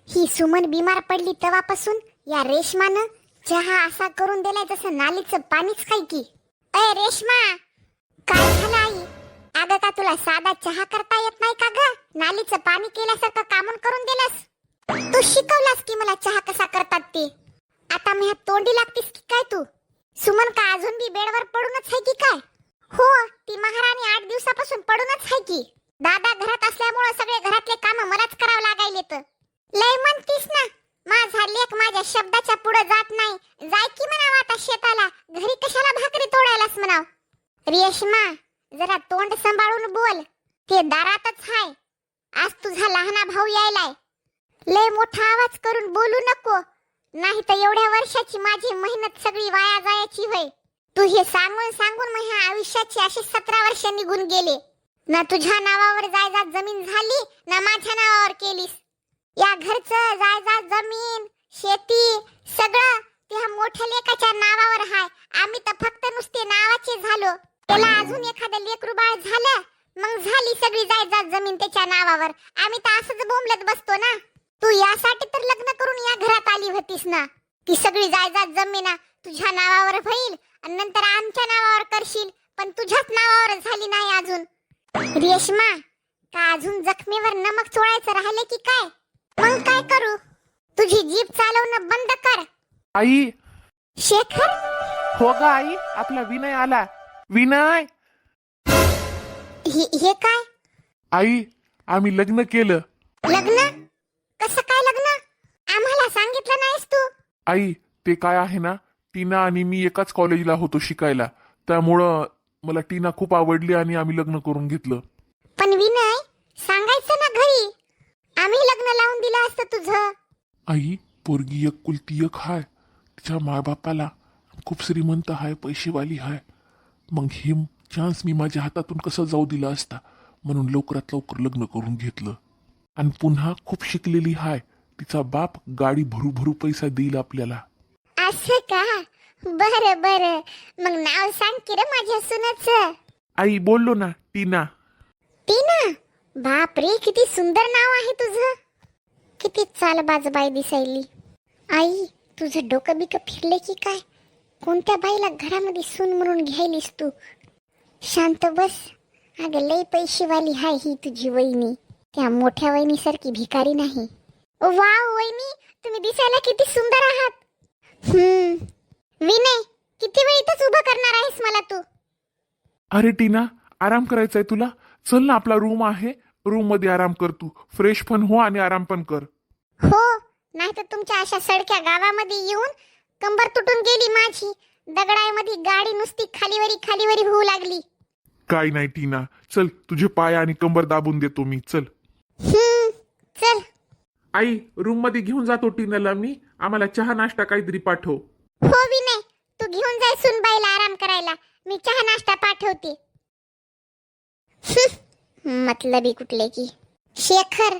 ही सुमन बिमार पडली तेव्हापासून या रेशमानं चहा असा करून दिलाय जसं नालीचं पाणीच काय की. अय रेशमा, काय झालं आई? अगं का तुला साधा चहा करता येत नाही का ग? नालीचं पाणी केल्यासारखं कामून करून दिलास. तू शिकवलास की मला चहा कसा करतात ते. आता मी तोंडी लागतीस की काय तू? सुमन का अजून बी बेडवर पडूनच आहे की काय? हो, ती महाराणी 8 दिवसापासून पडूनच आहे की. दादा घरात असल्यामुळे सगळे घरातले काम मलाच करावं लागायले. तर लय म्हणतीस ना, माझा लेक माझ्या शब्दाच्या पुढे जात नाही. जाय की म्हणावं आता शेताला. घरी कशाला भाकरी तोडायलास म्हणाव. रेशमा, जरा तोंड सांभाळून बोल. ते दारातच हाय. आज तुझा लहाना भाऊ यायलाय. लय मोठा आवाज करून बोलू नको, नाही तर एवढ्या वर्षाची माझी मेहनत सगळी वाया जायची होय. तू हे सांगून सांगून माझ्या आयुष्याची अशी 17 वर्ष निघून गेले. ना तुझ्या नावावर जायदाद जमीन झाली, ना माझ्या नावावर केलीस. या घरचं जायदाद जमीन शेती सगळं त्या मोठ्या लेकाच्या नावावर हाय. आम्ही तर फक्त नुसते नावाचे झालो. त्याला अजून एखादं लेकरू बाळ झालं, मग झाली सगळी जायदाद जमीन त्याच्या नावावर. आम्ही तर असंच बोंबलत बसतो ना. तू यासाठी तर लग्न करून या घरात आली होतीस ना. ती सगळी जायदाद जमीन तुझ्या नावावर होईल आणि नंतर आमच्या नावावर करशील, पण तुझ्याच नावावर झाली नाही अजून. रेशमा, का अजून जखमीवर नमक चोळायचं राहिले की काय? मग काय करू? तुझी जीभ चालवणं बंद कर. आई. शेखर. हो ग आई, आपला विनय आला. विनय. हे काय? आई, आम्ही लग्न केलं. लग्न? कसं काय लग्न? आम्हाला सांगितलं नाहीस तू? आई, ते काय आहे ना, टीना आणि मी एकाच कॉलेजला होतो शिकायला, त्यामुळं मला टीना खूप आवडली आणि आम्ही लग्न करून घेतलं. पण विनय, सांगायचं ना घरी. आम्ही लग्न लावून दिलं असतं तुझं. आई, पोरगी एक कुलती एक हाय. तिच्या मायबापाला खूप श्रीमंत हाय, पैसेवाली हाय. मग हे चान्स मी माझ्या हातातून कसं जाऊ दिला असता, म्हणून लवकरात लवकर लग्न करून घेतलं. आणि पुन्हा खूप शिकलेली हाय. तिचा बाप गाडी भरू भरू पैसा देईल आपल्याला. असं का? बरं बरं, मग नाव सांग की रे माझ्या सुनाचं. आई, बोललो ना, टीना. टीना? बाप रे, किती सुंदर नाव आहे तुझं. किती चालबाज बाई दिसायली. आई, तुझं डोकं बिकं फिरले की काय? कोणत्या बाईला घरामध्ये सून म्हणून घ्यायलीस तू? शांत बस. अगं लय पैसेवाली हाय ही तुझी वहिनी. त्या मोठ्या वहिनीसारखी भिकारी नाही. वाव वहिनी, तुम्ही दिसायला किती सुंदर आहात. विनय, किती वेळ इथंच उभं करणार आहेस मला तू? अरे टीना, आराम करायचा आहे तुला? चल ना, आपला रूम आहे, रूम मध्ये आराम कर. तू फ्रेश पण हो आणि आराम पण कर. हो, नाही तर तुमच्या अशा सडक्या गावामध्ये येऊन कंबर तुटून गेली माझी. दगडामध्ये गाडी नुसती खालीवरी होऊ लागली. काय नाही टीना, चल तुझे पाय आणि कंबर दाबून देतो मी. चल. चल. आई, रूम मध्ये घेऊन जातो टीनाला मी. आम्हाला चहा नाश्ता काहीतरी पाठव. हो विनय, तू घेऊन जाय सुनबाईला आराम करायला. मी चहा नाश्ता पाठवते. मतलबी कुठले की. शेखर,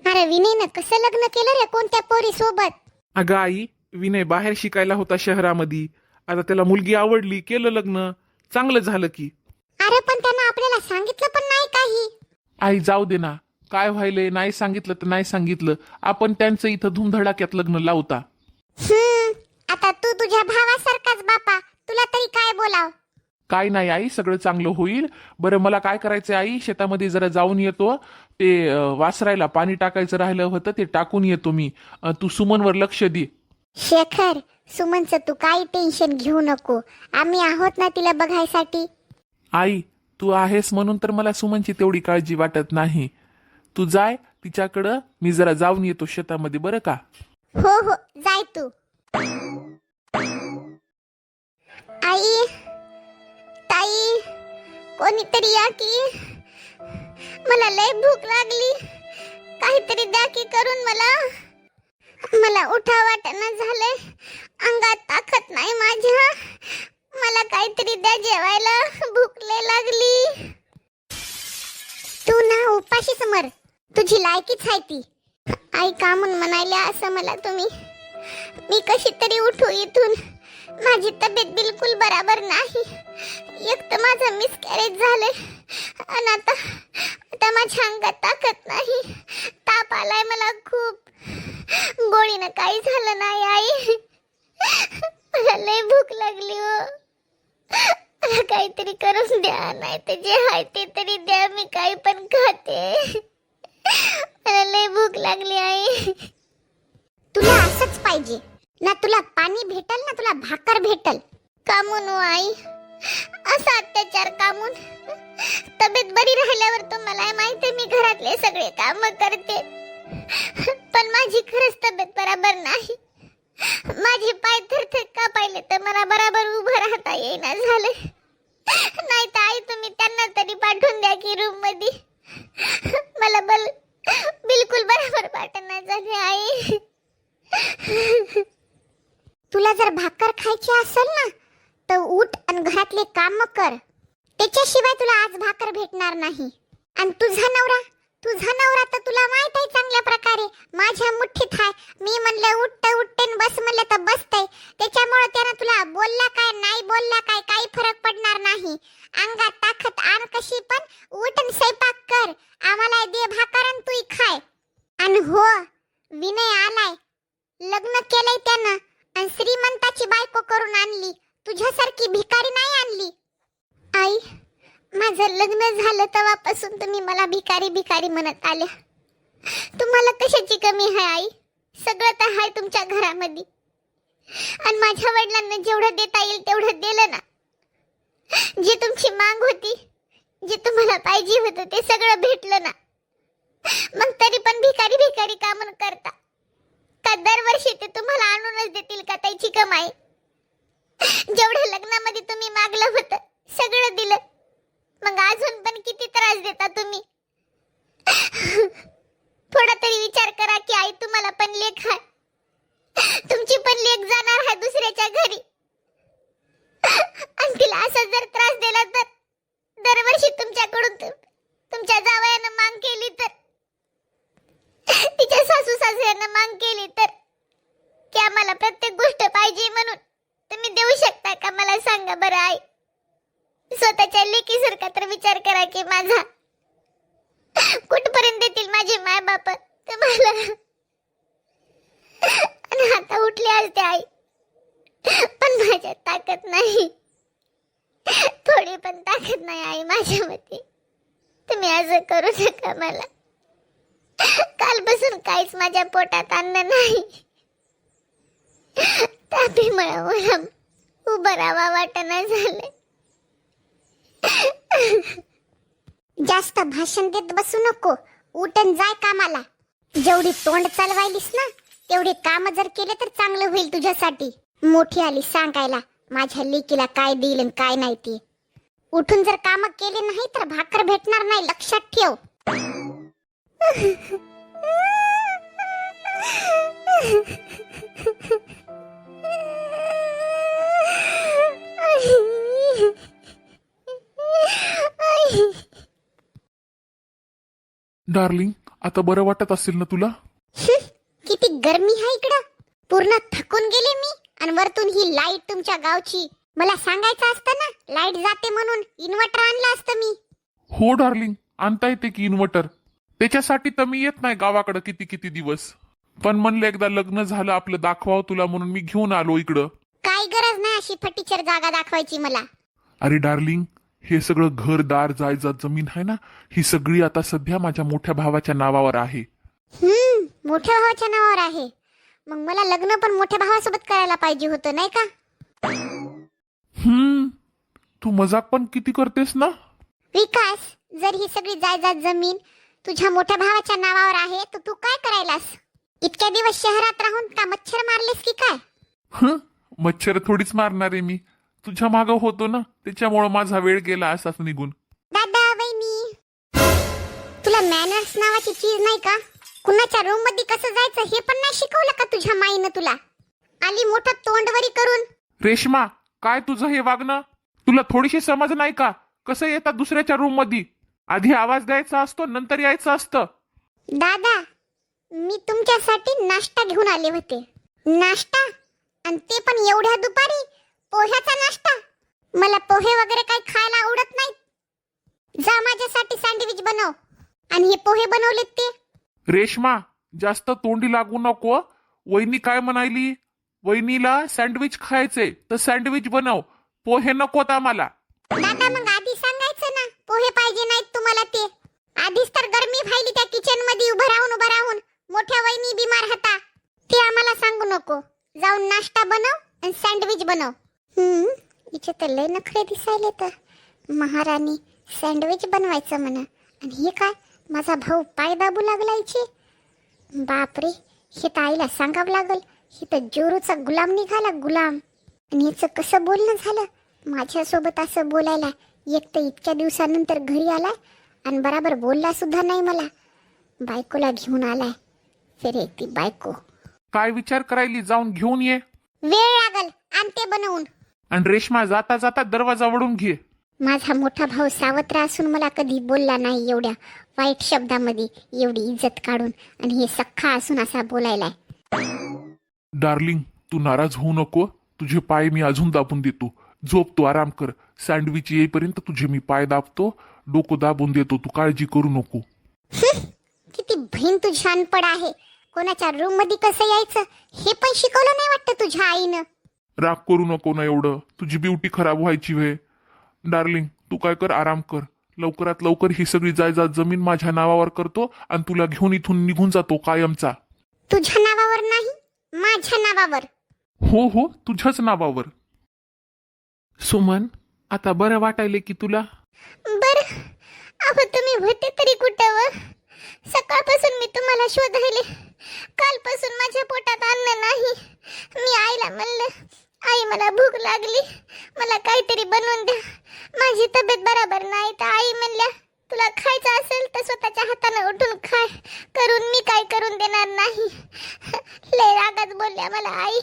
अरे विनयनं कसं लग्न केलं रे कोणत्या पोरी सोबत? अगं आई, विनय बाहेर शिकायला होता शहरामध्ये. आता त्याला मुलगी आवडली, केलं लग्न. चांगलं झालं की. अरे पण त्यानं आपल्याला सांगितलं पण नाही काही. आई जाऊ दे ना, काय व्हायलंय, नाही सांगितलं तर नाही सांगितलं. आपण त्यांचं इथं धुमधडाक्यात लग्न लावता. आता तू तुझ्या भावासारखाच बापा, तुला तरी काय बोलाव? काय नाही आई, सगळं चांगलं होईल. बरं, मला काय करायचंय आई, शेतामध्ये जरा जाऊन येतो. ते वासरायला पाणी टाकायचं राहिलं होतं, ते टाकून येतो मी. तू सुमनवर लक्ष दे. शेखर, सुमनचं तू काही टेन्शन घेऊ नको. आम्ही आहोत ना तिला बघायसाठी. आई, तू आहेस म्हणून तर मला सुमनची तेवढी काळजी वाटत नाही. तू जाय तिच्याकडं, मी जरा जाऊन येतो शेतामध्ये, बरं का? हो हो, जाय तू. आई, ताई, कोणीतरी या की. मला लय भूक लागली. काहीतरी द्या की करून मला उठा वाटना झाले. अंगात ताकद नाही माझ्या. मला काहीतरी द्या जेवायला, भूक लय लागली. तू ना उपाशीच मर, तुझी लायकीच आहे ती. आई का म्हणून म्हणायला असं मला तुम्ही? मी कशी तरी उठू इथून. माझी तब्येत बिलकुल बराबर नाही. एक तर माझं मिसकॅरेज झाले आणि आता माझ्या अंगात ताकद नाही. ताप आलाय मला खूप. गोळीनं काही झालं नाही आई. मला लय भूक लागली हो. मला काहीतरी करून द्या, नाही तर जे आहे ते तरी द्या, मी काही पण खाते. मला लय भूक लागली आई. तुला असंच पाहिजे ना? तुला पाणी भेटल ना तुला भाकर भेटल. कामून हो आई, असा अत्याचार कामून? तब्येत बरी राहिल्यावर तुम्हाला माहिती मी घरातले सगळे काम करते, पण माझी खरंच तब्येत बरोबर नाही. माझे पाय थरथर कापायले तर मला बरोबर उभं राहता येईना झालं. नाही तर आई तुम्ही त्यांना तरी पाठवून द्या की रूम मध्ये. मला बिलकुल बरोबर वाटना झाले आई. तुला जर भाकर खायची असेल ना तर उठ आणि घरातले काम कर. त्याच्याशिवाय तुला आज भाकर भेटणार नाही. आणि तुझा नवरा तर तुला माहित आहे चांगल्या प्रकारे माझ्या मुठ्ठीत आहे. मी म्हणलं उठते बस म्हणलं तर बसते. त्याच्यामुळे त्यानं तुला बोलला काय नाही बोलला काय काही फरक पडणार नाही. अंगात ताकद आण कशी पण, उठ आणि स्वयंपाक कर. आम्हाला दे भाकर आणि तू खाय. आणि हो, विनय आलाय, लग्न केलंय त्यानं आणि श्रीमंताची बायको करून आणली. तुझ्यासारखी भिकारी नाही आणली. आई, माझं लग्न झालं तेव्हापासून तुम्ही मला भिकारी भिकारी म्हणत आल्या. तुम्हाला कशाची कमी आहे आई? सगळं तर आहे तुमच्या घरामध्ये. आणि माझ्या वडिलांना जेवढं देता येईल तेवढं दिलं ना. जे तुमची मांग होती, जे तुम्हाला पाहिजे होतं ते सगळं भेटलं ना. मग तरी पण भिकारी भिकारी का म्हणून करता? का दरवर्षी ते तुम्हाला आणूनच देतील का त्याची कमाई? जेवढं लग्नामध्ये तुम्ही मागलं होतं सगळं दिलं, मग अजून पण किती त्रास देता तुम्ही? थोडा तरी विचार करा की आई तुम्हाला पण लेक आहे. तुमची पण लेक जाणार आहे दुसऱ्याच्या घरी, आणि तिला असा जर त्रास दिला तर दरवर्षी तुमच्याकडून तुमच्या जावयानं मांग केली तर, तिच्या सासू सासऱ्यानं मांग केली तर, की आम्हाला प्रत्येक गोष्ट पाहिजे म्हणून तुम्ही देऊ शकता का? मला सांगा बरं आई. स्वतःच्या लेकीसारखा तर विचार करा की माझा कुठपर्यंत देतील माझे माय बाप तुम्हाला. आणि आता उठले असते आई, पण माझ्यात ताकद नाही, थोडी पण ताकद नाही आई माझ्यामध्ये. तुम्ही असं करू नका मला. कालपासून काहीच माझ्या पोटात अन्न नाही. तापीमुळे मला उभं राहावं वाटणं झालं. जास्त भाषण देत बसू नको, उठन जाय कामाला. जेवढी तोंड चालवायलीस ना तेवढे काम जर केले तर चांगलं होईल तुझ्यासाठी. मोठी आली सांगायला माझ्या लेकीला काय देईल आणि काय नाही ते. उठून जर काम केले नाही तर भाकर भेटणार नाही, लक्षात ठेव. डार्लिंग, आता बरं वाटत असेल ना तुला? किती गरमी आहे इकडं. पूर्ण थकून गेले मी. आणि वरतून ही लाईट तुमच्या गावची. मला सांगायचं असतं ना लाईट जाते म्हणून, इन्व्हर्टर आणलं असतं मी. हो डार्लिंग, आणता येते की इन्व्हर्टर. त्याच्यासाठी तर मी येत नाही गावाकडं किती किती दिवस. पण म्हणलं एकदा लग्न झालं आपलं दाखवावं तुला म्हणून मी घेऊन आलो इकडं. काही गरज नाही अशी फटीचर जागा दाखवायची मला. अरे डार्लिंग, हे सगळं घरदार जायदाद जमीन आहे ना, ही सगळी आता सध्या माझ्या मोठ्या भावाच्या नावावर आहे. मोठ्या भावाच्या नावावर आहे. मग मला लग्न पण मोठ्या भावासोबत करायला पाहिजे होतं नाही का? तू मजाक पण किती करतेस ना. विकास, जर ही सगळी जायदाद जमीन तुझ्या मोठ्या भावाच्या नावावर आहे तर तू काय करायलास? इतक्या दिवस शहरात राहून का मच्छर मारलेस की काय? मच्छर थोडीच मारणार आहे मी. तुझ्या मागं होतो ना, त्याच्यामुळे माझा वेळ गेला असाच निघून. दादा वहिनी, तुला मॅनर्स नावाची चीज नाही का? कुणाच्या रूम मध्ये कसं जायचं हे पण नाही शिकवलं का तुझ्या माईनं तुला? आली मोठं तोंडवरी करून. रेश्मा, काय तुझं हे वागणं? तुला थोडीशी समज नाही का? कसं येतात दुसऱ्याच्या रूम मध्ये? आधी आवाज द्यायचा असतो, नंतर यायचं असतं. दादा, मी तुमच्यासाठी नाश्ता घेऊन आले होते. नाश्ता? आणि ते पण एवढ्या दुपारी? पोह्याचा नाश्ता? मला पोहे वगैरे काही खायला आवडत नाही. जा माझ्यासाठी सँडविच बनव. आणि हे पोहे बनवलेत ते. रेश्मा, जास्त तोंडी लागू नको. वहिनी काय म्हणाली? वहिनीला सँडविच खायचे तर सँडविच बनव, पोहे नकोत आम्हाला. दादा मग आधी सांगायचं ना, पोहे पाहिजे नाहीत तुम्हाला ते. आधीच तर गरमी व्हायली त्या किचन मध्ये उभं राहून. मोठ्या वहिनी बिमार होता, ते आम्हाला सांगू नको. जाऊन नाश्ता बनव आणि सँडविच बनव. इथे तर लय नखरे दिसायले. तर महाराणी सँडविच बनवायचं म्हणा, आणि हे काय माझा भाऊ पाय दाबू लागला इथे. बापरे, हे तर आईला सांगावं लागल. हे तर जोरूचा गुलाम निघाला, गुलाम. आणि याचं कसं बोलणं झालं माझ्यासोबत असं बोलायला. एक तर इतक्या दिवसानंतर घरी आलाय आणि बराबर बोलला सुद्धा नाही मला. बायकोला घेऊन आलाय. फिरे ती बायको. काय विचार करायली? जाऊन घेऊन ये. वेळ लागल, आणते बनवून. आणि रेश्मा जाता जाता दरवाजा वळून घे. माझा मोठा भाऊ सावत्र असून मला कधी बोलला नाही एवढ्या वाईट शब्दामध्ये, एवढी इज्जत काढून. आणि हे सख्खा असून असा बोलायलाय. डार्लिंग, तू नाराज होऊ नको. तुझे पाय मी अजून दाबून देतो. झोप, तू आराम कर. सँडविच येईपर्यंत तुझे मी पाय दाबतो, डोकं दाबून देतो. तू काळजी करू नको. किती बहीण तू छानपड आहे. कोणाच्या रूम मध्ये कसं यायचं हे पण शिकवलं नाही वाटतं तुझ्या आईनं. राग करू नको ना एवढं. तुझी ब्युटी खराब व्हायची वे. डार्लिंग, तू काय कर, आराम कर. लवकरात लवकर ही सगळी जायदाद जमीन माझ्या नावावर करतो आणि तुला घेऊन इथून निघून जातो कायमचा. तुझ्या नावावर नाही, माझ्या नावावर. हो हो, तुझ्याच नावावर. सुमन, आता बरं वाटायले की तुला? बर, अहो तुम्ही होते तरी कुठं व? सकाळपासून मी तुम्हाला शोधायले. कालपासून माझ्या पोटात अन्न नाही. मी आईला म्हणलं, आई मला भूक लागली, मला काहीतरी बनवून द्या, माझी तब्येत बरोबर नाही. तर आई म्हणल्या, तुला खायचं असेल तर स्वतःच्या हाताने उठून खाय, करून मी काय करून देणार नाही. लय रागात बोलल्या मला आई.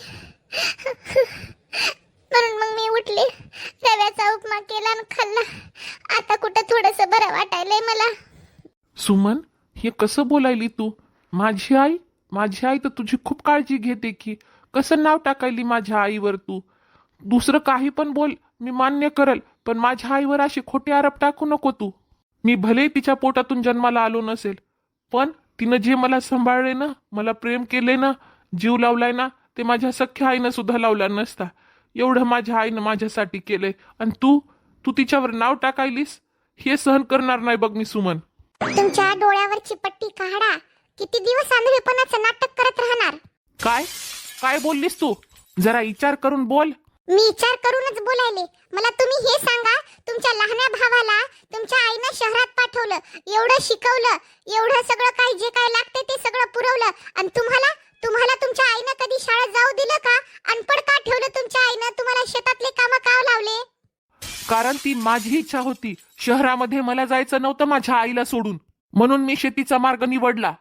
म्हणून मग मी उठले, रव्याचा उपमा केला आणि खाल्ला. आता कुठं थोडंसं बरं वाटायलंय मला. सुमन, हे कसं बोलायली तू? माझी आई तर तुझी खूप काळजी घेते की. कसं नाव टाकायली माझ्या आईवर तू? दुसरं काही पण बोल, मी मान्य करल, पण माझ्या आईवर अशी खोटे आरोप टाकू नको तू. मी भले तिच्या पोटातून जन्माला आलो नसेल, पण तिनं जे मला सांभाळले ना, मला प्रेम केले ना, जीव लावलाय ना, ते माझ्या सख्ख्या आईनं सुद्धा लावला नसता. एवढं माझ्या आईनं माझ्यासाठी केलंय, आणि तू तिच्यावर नाव टाकायलीस? हे सहन करणार नाही बघ मी, सुमन. तुमच्या डोळ्यावरची पट्टी काढा. किती दिवस आंधळेपणाचं नाटक करत राहणार? काय बोललीस तू? जरा विचार करून बोल. मी विचार करूनच बोलायले. मला तुम्ही हे सांगा, तुमच्या लहान्या भावाला तुमच्या आईनं शहरात पाठवलं, एवढं शिकवलं, एवढं सगळं काही जे काय लागते ते सगळं पुरवलं, आणि तुम्हाला तुमच्या आईनं कधी शाळेत जाऊ दिलं का? अनपड का ठेवलं तुमच्या आईनं? तुम्हाला शेतातले काम का लावले? कारण ती माझी इच्छा होती. शहरामध्ये मला जायचं नव्हतं माझ्या आईला सोडून, म्हणून मी शेतीचा मार्ग निवडला.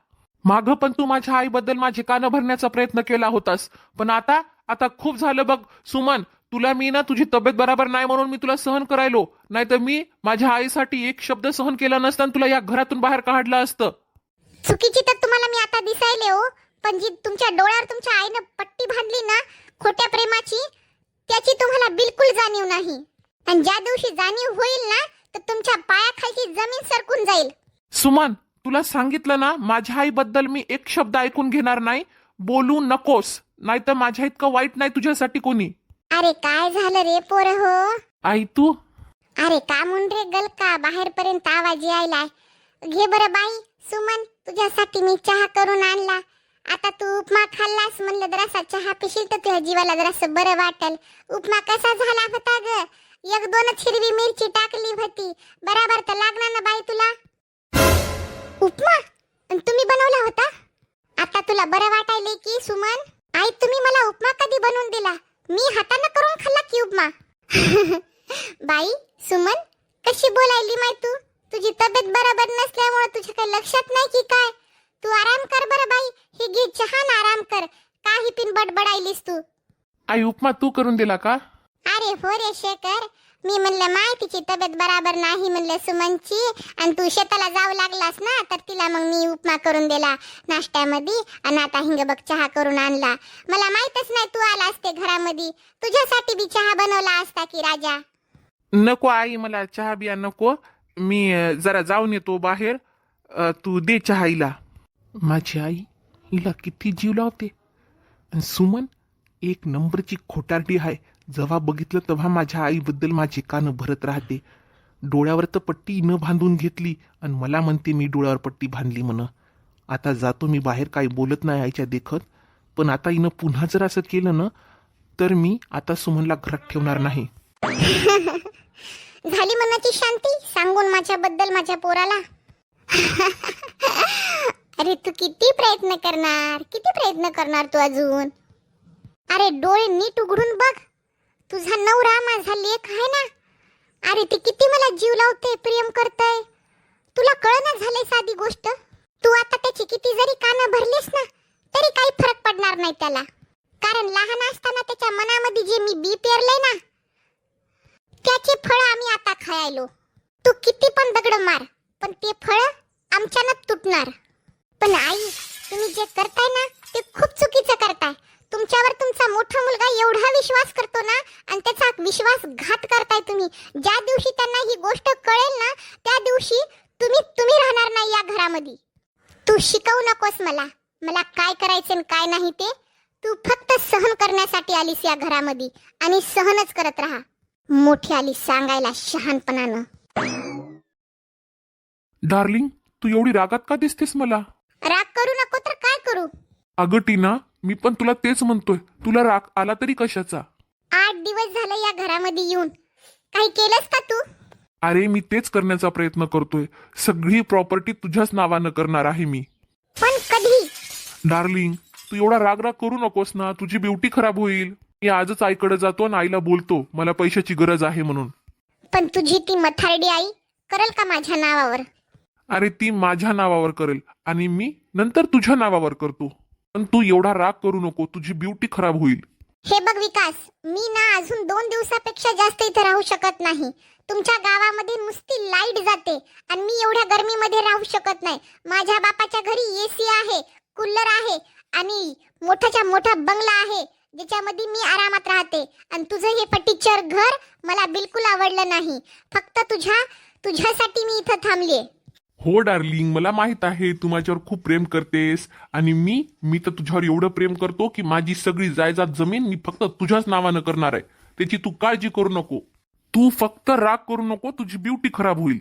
मागं पण तू माझ्या आईबद्दल माझे कान भरण्याचा प्रयत्न केला होतास, पण आता खूप झालं बघ सुमन. तुला मी ना, तुझी तब्येत बरोबर नाही म्हणून मी तुला सहन करायलो, नाहीतर मी माझ्या आईसाठी एक शब्द सहन केला नसता आणि तुला या घरातून बाहेर काढलं असतं. चुकीची तर तुम्हाला मी आता दिसायले हो, पण जी तुमच्या डोळ्यावर तुमच्या आईनं पट्टी बांधली ना खोट्या प्रेमाची, त्याची तुम्हाला बिलकुल जाणीव नाही. आणि ज्या दिवशी जाणीव होईल ना, तर तुमच्या पायाखालची जमीन सरकून जाईल. सुमन, तुला सांगितलं ना, माझ्या आईबद्दल मी एक शब्द ऐकून घेणार नाही. बोलू नकोस, नाहीतर माझ्या इतकं वाईट नाही तुझ्यासाठी कोणी. अरे काय झालं रे पोर हो? आई तू? अरे का मुंडरे गलका, बाहेरपर्यंत आवाज यायलाय. घे बरं बाई सुमन, तुझ्यासाठी मी चहा करून आणला. आता तू उपमा खाल्लास, म्हणलं जरासा चहा पिशील तर तुझ्या जीवाला जरासं बरं वाटेल. उपमा कसा झाला होता ग? एक दोनच हिरवी मिरची टाकली होती, बराबर तर लागणार ना बाई तुला. उपमा तुम्ही बनवला होता? आता तुला बरं वाटायले की सुमन? आई तुम्ही मला उपमा कधी बनवून दिला? मी हाताने करून खाल्ला की उपमा? बाई सुमन, कशी बोलायली माय तू? तुझी तब्येत बरोबर नसल्यामुळे तुझ्या काही लक्षात नाही की काय? तू आराम कर बरं बाई. हे घे चहा ना, आराम कर. काही पिन बडबडायलीस तू. आई उपमा तू करून दिला का? अरे हो रे शेखर, मी म्हणलं माय तिची तब्येत बराबर नाही म्हणलं सुमनची, आणि तू शेताला जाऊ लागलास ना, तर तिला मग मी उपमा करून दिला नाश्त्यामध्ये, आणि आता हिंग बघ चहा करून आणला. मला माहितच नाही तू आला असते घरामध्ये, तुझ्यासाठी बी चहा बनवला असता की राजा. नको आई, मला चहा बिया नको. मी जरा जाऊन येतो बाहेर. तू दे चहा आईला. माझी आई हिला किती जीव लावते. आणि सुमन एक नंबरची खोटारडी आहे. जेव्हा बघितलं तेव्हा माझ्या आईबद्दल माझे कान भरत राहते. डोळ्यावर तर पट्टी न बांधून घेतली आणि मला म्हणते मी डोळ्यावर पट्टी बांधली म्हण. आता जातो मी बाहेर, काही बोलत नाही आईच्या देखत. पण आता हिनं पुन्हा जर असं केलं ना तर मी आता सुमनला घरात ठेवणार नाही. झाली मनाची शांती सांगून माझ्याबद्दल माझ्या पोराला. अरे तू किती प्रयत्न करणार तू अजून. अरे डोळे नीट उघडून बघ. तुझा नवरा माझा लेक आहे ना. अरे ते किती मला जीव लावते, प्रेम करतय. तुला कळना झालंय साधी गोष्ट. तू आता त्याची किती जरी कानं भरलीस ना तरी काही फरक पडणार नाही त्याला. कारण लहान असताना त्याच्या मनामध्ये जे मी बी पेरलंय ना त्याचे फळ आम्ही आता खायलो. तू किती पण दगड मार पण ते फळ आमच्यानं तुटणार. पण आई तुम्ही जे करताय ना ते खूप चुकीचं करताय. तुमच्यावर तुमचा मोठा मुलगा एवढा विश्वास करतो ना आणि त्याचा विश्वासघात करताय तुम्ही. ज्या दिवशी त्यांना ही गोष्ट कळेल ना त्या दिवशी तुम्ही राहणार नाही या घरामध्ये. तू शिकवू नकोस मला काय करायचं आणि काय नाही ते. तू फक्त सहन करण्यासाठी आलीस या घरामध्ये आणि सहनच करत राहा. मोठी आली सांगायला शहाणपणानं. डार्लिंग, तू एवढी रागात का दिसतेस मला? राग करू नको तर काय करू. अगं टीना, मी पण तुला तेच म्हणतोय. तुला राग आला तरी कशाचा? 8 दिवस झाले या घरामध्ये येऊन काही केलंस का तू? अरे मी तेच करण्याचा प्रयत्न करतोय. सगळी प्रॉपर्टी तुझ्याच नावानं करणार आहे मी. पण कधी? डार्लिंग, तू एवढा राग करू नकोस ना. तुझी ब्युटी खराब होईल. मी आजच आईकडे जातो आणि आईला बोलतो मला पैशाची गरज आहे म्हणून. पण तुझी ती मथारडी आई करेल का माझ्या नावावर? अरे ती माझ्या नावावर करेल आणि मी नंतर तुझ्या नावावर करतो. पण तू एवढा राग करू नको. तुझी ब्युटी खराब होईल. हे बघ विकास, मी ना अजून 2 दिवसापेक्षा जास्त इथे राहू शकत नाही. तुमच्या गावामध्ये नुसती लाईट जाते आणि मी एवढ्या गर्मीमध्ये राहू शकत नाही. माझ्या बापाच्या घरी एसी आहे, कूलर आहे आणि मोठाच्या मोठा बंगला आहे ज्याच्यामध्ये मी आरामात राहते. आणि तुझं हे फटीचर घर मला बिलकुल आवडलं नाही. फक्त तुझ्यासाठी मी इथं थांबलीये. हो डार्लिंग, मला माहित आहे तू माझ्यावर खूप प्रेम करतेस. आणि मी तर तुझ्यावर एवढं प्रेम करतो की माझी सगळी जायदाद जमीन मी फक्त तुझ्याच नावानं करणार आहे. त्याची तू काळजी करू नको. तू फक्त राग करू नको. तुझी ब्युटी खराब होईल.